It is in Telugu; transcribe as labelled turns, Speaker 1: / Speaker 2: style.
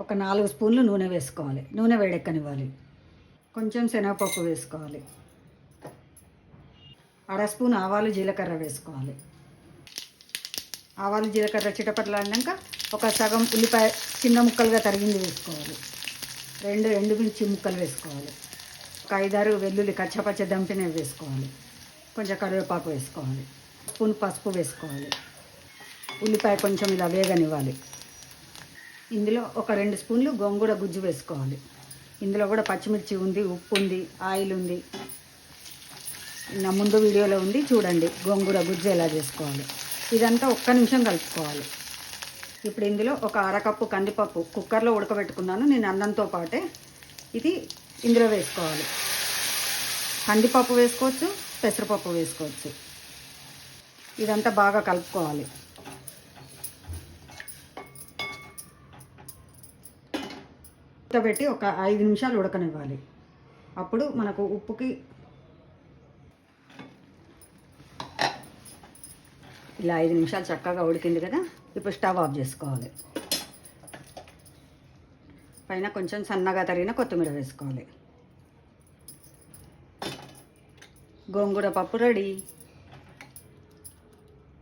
Speaker 1: ఒక 4 స్పూన్లు నూనె వేసుకోవాలి. నూనె వేడెక్కనివ్వాలి. కొంచెం శనగపప్పు వేసుకోవాలి. అర స్పూన్ ఆవాలు జీలకర్ర వేసుకోవాలి. ఆవాలు జీలకర్ర చిటపట్లాడినాక ఒక సగం ఉల్లిపాయ చిన్న ముక్కలుగా తరిగింది వేసుకోవాలి. 2 ఎండుమిర్చి ముక్కలు వేసుకోవాలి. ఒక 5-6 వెల్లుల్లి కచ్చపచ్చ దంపినవి వేసుకోవాలి. కొంచెం కరివేపాకు వేసుకోవాలి. స్పూన్ పసుపు వేసుకోవాలి. ఉల్లిపాయ కొంచెం ఇలా వేగనివ్వాలి. ఇందులో ఒక 2 స్పూన్లు గోంగూర గుజ్జు వేసుకోవాలి. ఇందులో కూడా పచ్చిమిర్చి ఉంది, ఉప్పు ఉంది, ఆయిల్ ఉంది. నా ముందు వీడియోలో ఉంది చూడండి గోంగూర గుజ్జు ఎలా చేసుకోవాలి. ఇదంతా ఒక్క నిమిషం కలుపుకోవాలి. ఇప్పుడు ఇందులో ఒక అరకప్పు కందిపప్పు కుక్కర్లో ఉడకబెట్టుకున్నాను నేను అన్నంతో పాటే. ఇది ఇందులో వేసుకోవాలి. కందిపప్పు వేసుకోవచ్చు, పెసరపప్పు వేసుకోవచ్చు. ఇదంతా బాగా కలుపుకోవాలి. ఉడకబెట్టి ఒక 5 నిమిషాలు ఉడకనివ్వాలి. అప్పుడు మనకు ఉప్పుకి ఇలా 5 నిమిషాలు చక్కగా ఉడికింది కదా. ఇప్పుడు స్టవ్ ఆఫ్ చేసుకోవాలి. పైన కొంచెం సన్నగా తరిగిన కొత్తిమీర వేసుకోవాలి. గోంగూర పప్పు రెడీ.